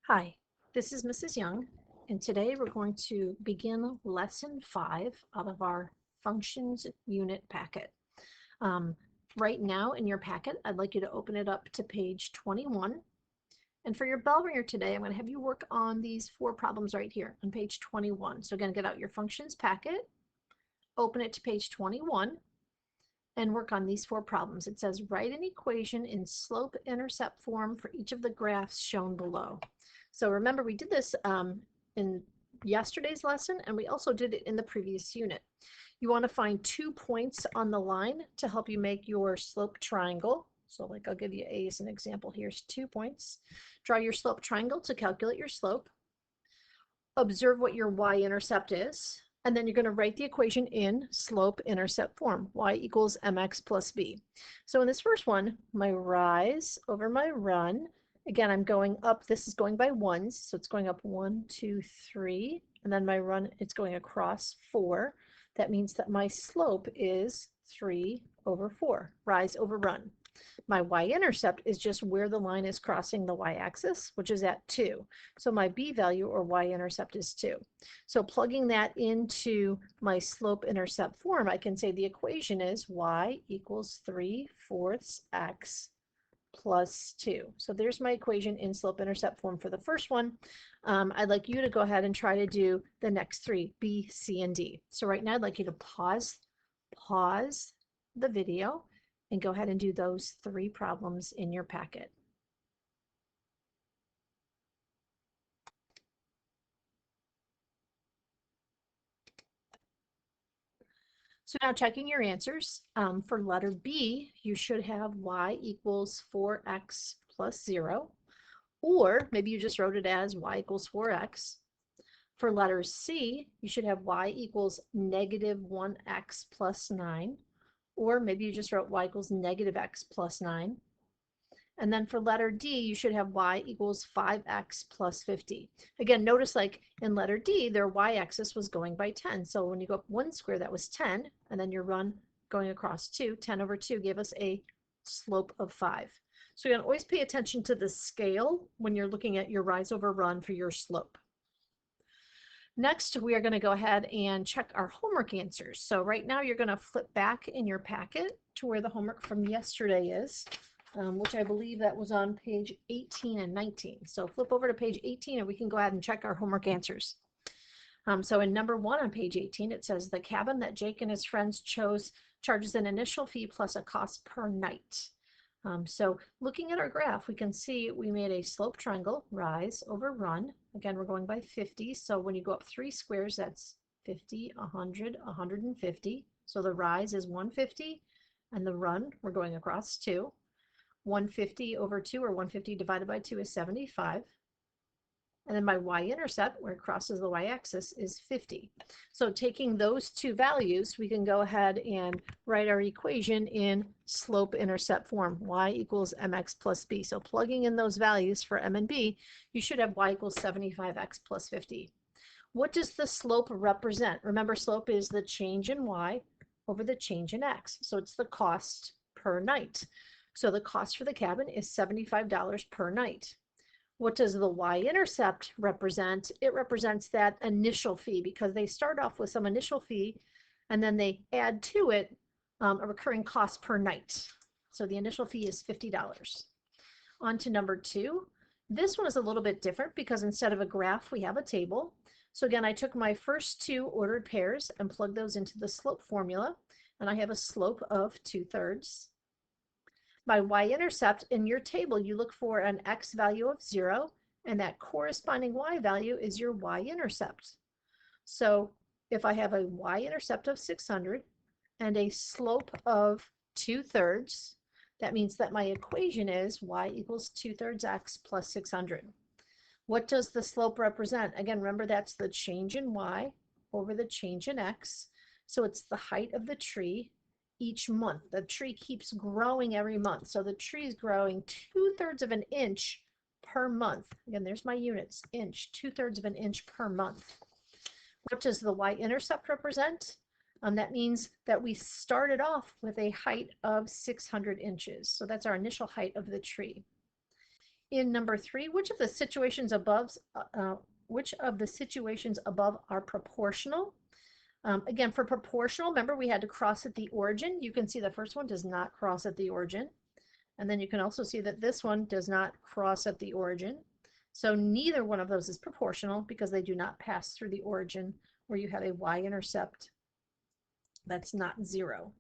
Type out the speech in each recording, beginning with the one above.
Hi, this is Mrs. Young, and today we're going to begin Lesson 5 out of our Functions Unit packet. Um, right now in your packet, I'd like you to open it up to page 21. And for your bell ringer today, I'm going to have you work on these 4 problems right here on page 21. So again, get out your functions packet, open it to page 21, and work on these 4 problems. It says write an equation in slope-intercept form for each of the graphs shown below. So remember, we did this in yesterday's lesson, and we also did it in the previous unit. You want to find 2 points on the line to help you make your slope triangle. So like I'll give you A as an example. Here's 2 points. Draw your slope triangle to calculate your slope. Observe what your y-intercept is, and then you're going to write the equation in slope-intercept form, y equals mx plus b. So in this first one, my rise over my run, again, I'm going up, this is going by ones, so it's going up 1, 2, 3, and then my run, it's going across 4. That means that my slope is 3 over 4, rise over run. My y-intercept is just where the line is crossing the y-axis, which is at 2. So my b value or y-intercept is 2. So plugging that into my slope-intercept form, I can say the equation is y equals 3/4 x plus 2. So there's my equation in slope-intercept form for the first one. I'd like you to go ahead and try to do the next 3, B, C, and D. So right now I'd like you to pause the video and go ahead and do those 3 problems in your packet. So now checking your answers. For letter B, you should have y equals 4x plus 0, or maybe you just wrote it as y equals 4x. For letter C, you should have y equals negative 1x plus 9, or maybe you just wrote y equals negative x plus 9. And then for letter D, you should have y equals 5x plus 50. Again, notice like in letter D, their y-axis was going by 10. So when you go up 1 square, that was 10. And then your run going across 2, 10 over 2 gave us a slope of 5. So you're going to always pay attention to the scale when you're looking at your rise over run for your slope. Next, we are going to go ahead and check our homework answers. So right now you're going to flip back in your packet to where the homework from yesterday is. Which I believe that was on page 18 and 19. So flip over to page 18 and we can go ahead and check our homework answers. So in number 1 on page 18, it says the cabin that Jake and his friends chose charges an initial fee plus a cost per night. So looking at our graph, we can see we made a slope triangle, rise over run. Again, we're going by 50. So when you go up 3 squares, that's 50, 100, 150. So the rise is 150 and the run, we're going across 2. 150 over 2 or 150 divided by 2 is 75. And then my y-intercept, where it crosses the y-axis, is 50. So taking those 2 values, we can go ahead and write our equation in slope-intercept form, y equals mx plus b. So plugging in those values for m and b, you should have y equals 75x plus 50. What does the slope represent? Remember, slope is the change in y over the change in x. So it's the cost per night. So the cost for the cabin is $75 per night. What does the y-intercept represent? It represents that initial fee because they start off with some initial fee and then they add to it a recurring cost per night. So the initial fee is $50. On to number 2. This one is a little bit different because instead of a graph, we have a table. So again, I took my first 2 ordered pairs and plugged those into the slope formula, and I have a slope of 2/3. My y-intercept in your table, you look for an x value of 0, and that corresponding y value is your y-intercept. So if I have a y-intercept of 600 and a slope of 2/3, that means that my equation is y equals 2/3 x plus 600. What does the slope represent? Again, remember that's the change in y over the change in x. So it's the height of the tree each month. The tree keeps growing every month. So the tree is growing 2/3 of an inch per month. Again, there's my units, inch, 2/3 of an inch per month. What does the y-intercept represent? That means that we started off with a height of 600 inches. So that's our initial height of the tree. In number 3, which of the situations above are proportional? Again, for proportional, remember we had to cross at the origin. You can see the first one does not cross at the origin. And then you can also see that this one does not cross at the origin. So neither one of those is proportional because they do not pass through the origin where you have a y-intercept that's not 0.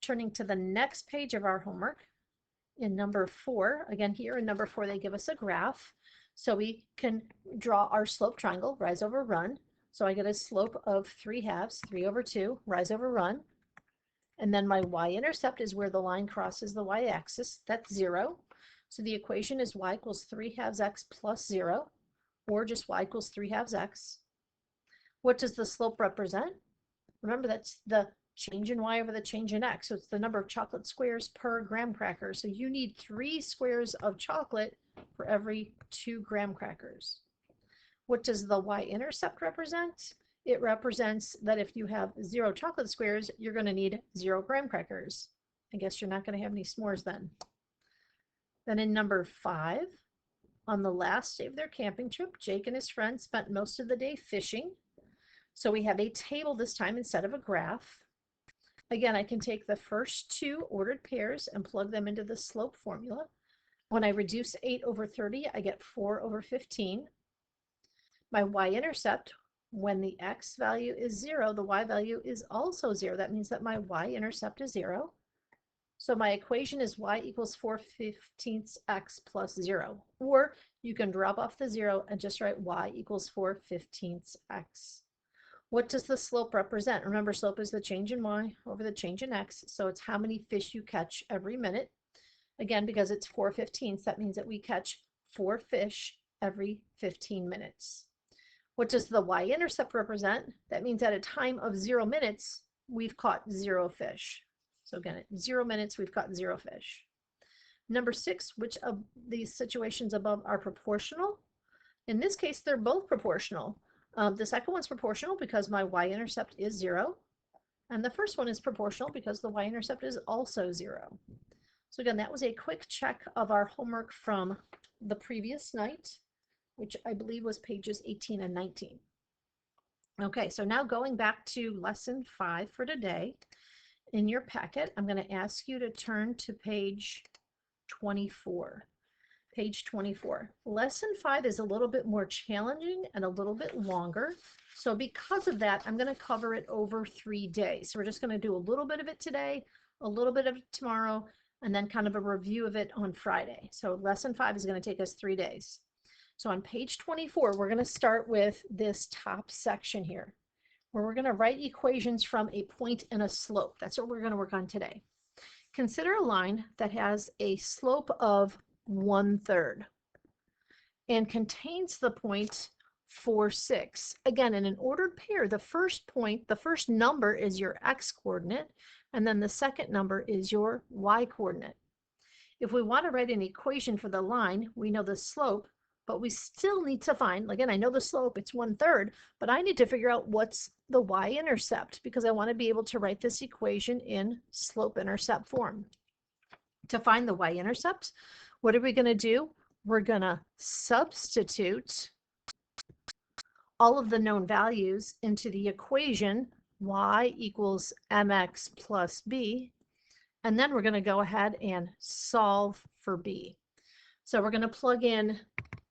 Turning to the next page of our homework, in number 4, again here in number 4 they give us a graph. So we can draw our slope triangle, rise over run. So I get a slope of 3/2, 3 over 2, rise over run. And then my y-intercept is where the line crosses the y-axis, that's 0. So the equation is y equals 3/2 x plus 0, or just y equals 3/2 x. What does the slope represent? Remember, that's the change in y over the change in x. So it's the number of chocolate squares per graham cracker. So you need 3 squares of chocolate for every 2 graham crackers. What does the y-intercept represent? It represents that if you have 0 chocolate squares, you're going to need 0 graham crackers. I guess you're not going to have any s'mores then. Then in number 5, on the last day of their camping trip, Jake and his friends spent most of the day fishing. So we have a table this time instead of a graph. Again, I can take the first 2 ordered pairs and plug them into the slope formula. When I reduce 8 over 30, I get 4 over 15. My y-intercept, when the x value is 0, the y value is also 0. That means that my y-intercept is 0. So my equation is y equals 4/15 x plus 0. Or you can drop off the 0 and just write y equals 4/15 x. What does the slope represent? Remember, slope is the change in y over the change in x. So it's how many fish you catch every minute. Again, because it's 4/15, that means that we catch 4 fish every 15 minutes. What does the y-intercept represent? That means at a time of 0 minutes, we've caught 0 fish. So again, at 0 minutes, we've caught 0 fish. Number 6, which of these situations above are proportional? In this case, they're both proportional. The second one's proportional because my y-intercept is 0. And the first one is proportional because the y-intercept is also 0. So again, that was a quick check of our homework from the previous night, which I believe was pages 18 and 19. Okay, so now going back to lesson 5 for today. In your packet, I'm going to ask you to turn to page 24. Page 24. Lesson 5 is a little bit more challenging and a little bit longer. So because of that, I'm going to cover it over 3 days. So we're just going to do a little bit of it today, a little bit of it tomorrow, and then kind of a review of it on Friday. So lesson 5 is going to take us 3 days. So on page 24, we're going to start with this top section here, where we're going to write equations from a point and a slope. That's what we're going to work on today. Consider a line that has a slope of 1/3 and contains the point 4, 6. Again, in an ordered pair, the first number is your x coordinate, and then the second number is your y coordinate. If we want to write an equation for the line, we know the slope, but we still need to find, again, I know the slope, it's 1/3, but I need to figure out what's the y-intercept because I want to be able to write this equation in slope-intercept form. To find the y-intercept, what are we going to do? We're going to substitute all of the known values into the equation y equals mx plus b, and then we're going to go ahead and solve for b. So we're going to plug in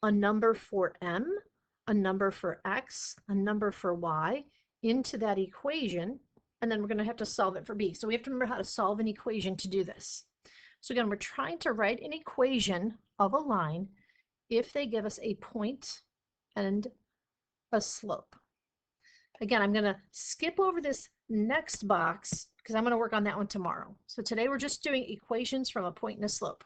a number for m, a number for x, a number for y into that equation, and then we're going to have to solve it for b. So we have to remember how to solve an equation to do this. So again, we're trying to write an equation of a line if they give us a point and a slope. Again, I'm going to skip over this next box because I'm going to work on that one tomorrow. So today we're just doing equations from a point and a slope.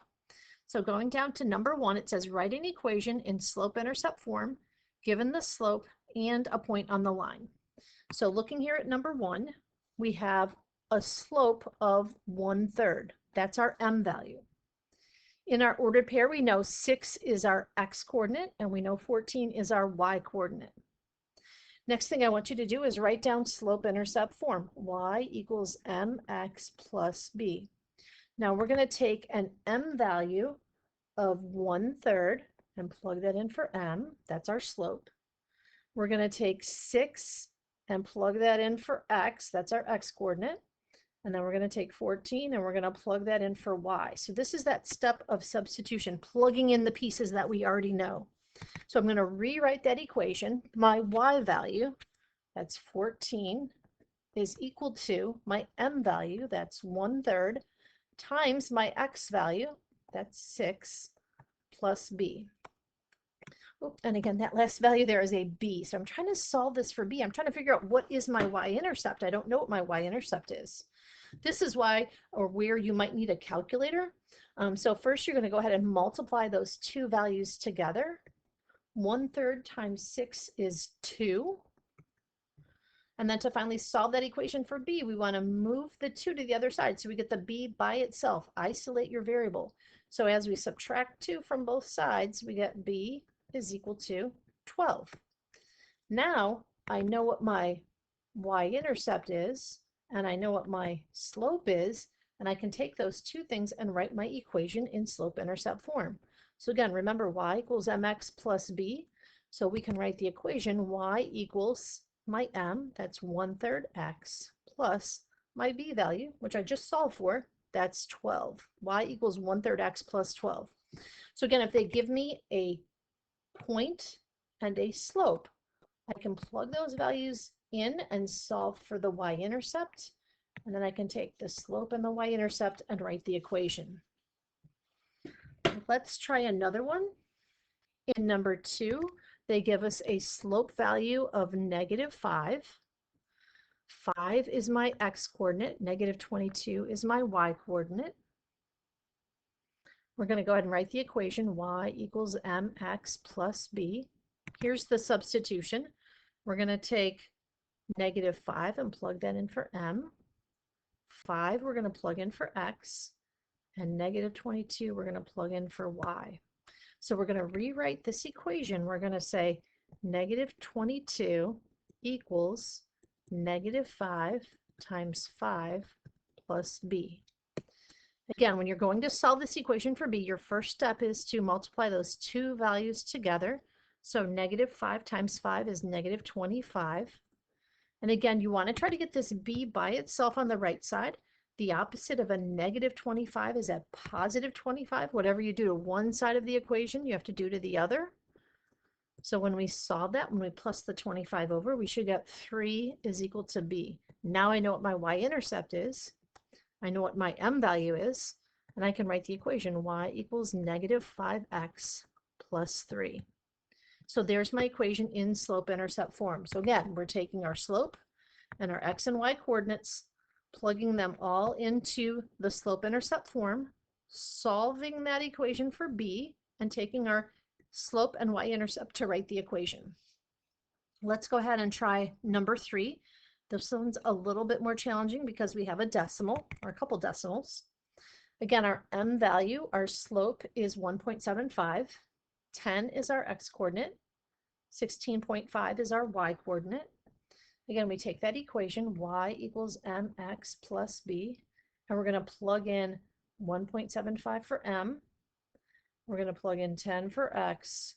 So going down to number 1, it says write an equation in slope-intercept form given the slope and a point on the line. So looking here at number 1, we have a slope of 1/3. That's our m value. In our ordered pair, we know 6 is our x coordinate and we know 14 is our y coordinate. Next thing I want you to do is write down slope-intercept form. Y equals mx plus b. Now we're going to take an m value of 1/3 and plug that in for m. That's our slope. We're going to take 6 and plug that in for x. That's our x coordinate. And then we're going to take 14 and we're going to plug that in for y. So this is that step of substitution, plugging in the pieces that we already know. So I'm going to rewrite that equation. My y value, that's 14, is equal to my m value, that's 1/3, times my x value, that's 6, plus b. And again, that last value there is a b. So I'm trying to solve this for b. I'm trying to figure out what is my y-intercept. I don't know what my y-intercept is. This is why, or where you might need a calculator. So first you're going to go ahead and multiply those two values together. 1/3 times 6 is 2. And then to finally solve that equation for b, we want to move the 2 to the other side. So we get the b by itself. Isolate your variable. So as we subtract 2 from both sides, we get b is equal to 12. Now I know what my y-intercept is, and I know what my slope is, and I can take those two things and write my equation in slope-intercept form. So again, remember y equals mx plus b. So we can write the equation y equals my m, that's 1/3 x, plus my b value, which I just solved for, that's 12. Y equals 1/3 x plus 12. So again, if they give me a point and a slope, I can plug those values in and solve for the y-intercept, and then I can take the slope and the y-intercept and write the equation. Let's try another one. In number 2, they give us a slope value of -5. 5 is my x coordinate, -22 is my y coordinate. We're going to go ahead and write the equation y equals mx plus b. Here's the substitution. We're going to take -5 and plug that in for m. 5 we're going to plug in for x, and -22 we're going to plug in for y. So we're going to rewrite this equation. We're going to say -22 equals -5 times 5 plus b. Again, when you're going to solve this equation for b, your first step is to multiply those two values together. So -5 times 5 is -25. And again, you want to try to get this b by itself on the right side. The opposite of a -25 is a +25. Whatever you do to one side of the equation, you have to do to the other. So when we solve that, when we plus the 25 over, we should get 3 is equal to b. Now I know what my y-intercept is. I know what my m value is, and I can write the equation y equals -5x plus 3. So there's my equation in slope-intercept form. So again, we're taking our slope and our x and y coordinates, plugging them all into the slope-intercept form, solving that equation for b, and taking our slope and y-intercept to write the equation. Let's go ahead and try number 3. This one's a little bit more challenging because we have a decimal, or a couple decimals. Again, our m value, our slope is 1.75. 10 is our x coordinate. 16.5 is our y coordinate. Again, we take that equation, y equals mx plus b, and we're going to plug in 1.75 for m. We're going to plug in 10 for x,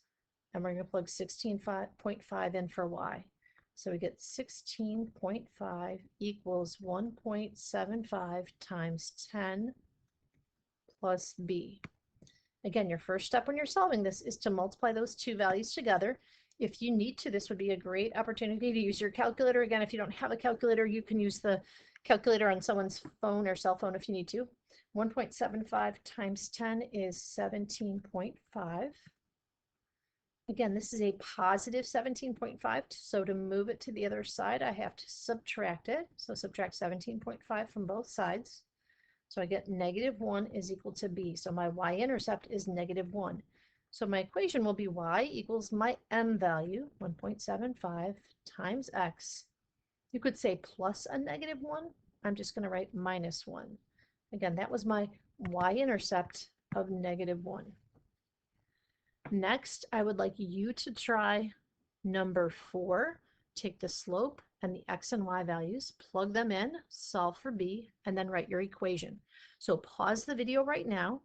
and we're going to plug 16.5 in for y. So we get 16.5 equals 1.75 times 10 plus b. Again, your first step when you're solving this is to multiply those two values together. If you need to, this would be a great opportunity to use your calculator. Again, if you don't have a calculator, you can use the calculator on someone's phone or cell phone if you need to. 1.75 times 10 is 17.5. Again, this is a positive 17.5, so to move it to the other side, I have to subtract it. So subtract 17.5 from both sides. So I get -1 is equal to b. So my y-intercept is -1. So my equation will be y equals my m value, 1.75 times x. You could say plus a -1. I'm just going to write -1. Again, that was my y-intercept of -1. Next, I would like you to try number 4. Take the slope and the x and y values, plug them in, solve for b, and then write your equation. So pause the video right now,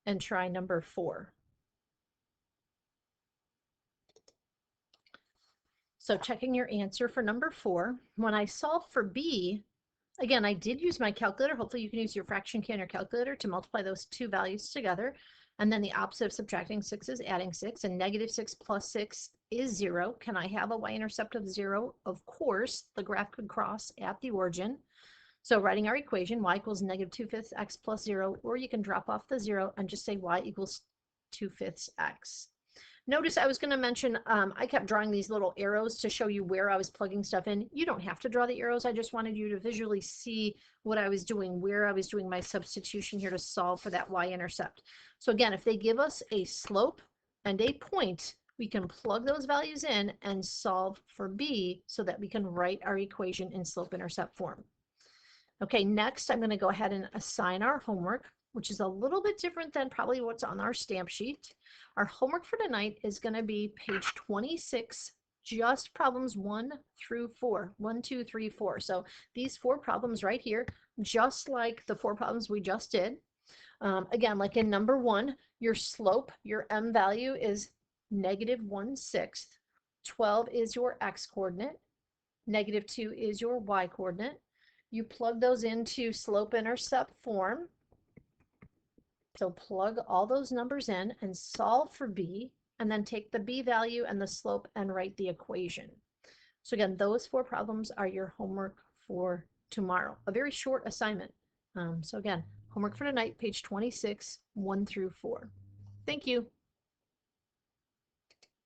and try number 4. So checking your answer for number 4, when I solved for B, again, I did use my calculator. Hopefully you can use your fraction key on your calculator to multiply those two values together. And then the opposite of subtracting 6 is adding 6, and negative 6 plus 6 is 0. Can I have a y-intercept of 0? Of course, the graph could cross at the origin. So writing our equation, y equals negative 2/5 x plus 0, or you can drop off the 0 and just say y equals 2/5 x. Notice I was going to mention, I kept drawing these little arrows to show you where I was plugging stuff in. You don't have to draw the arrows. I just wanted you to visually see what I was doing, where I was doing my substitution here to solve for that y-intercept. So again, if they give us a slope and a point, we can plug those values in and solve for b so that we can write our equation in slope-intercept form. Okay, next I'm going to go ahead and assign our homework, which is a little bit different than probably what's on our stamp sheet. Our homework for tonight is going to be page 26, just problems 1 through 4. 1, 2, 3, 4. So these 4 problems right here, just like the 4 problems we just did. Again, like in number 1, your slope, your m value is negative 1/6. 12 is your x coordinate. Negative 2 is your y coordinate. You plug those into slope-intercept form. So plug all those numbers in and solve for b, and then take the b value and the slope and write the equation. So again, those 4 problems are your homework for tomorrow. A very short assignment. So again, homework for tonight, page 26, 1 through 4. Thank you.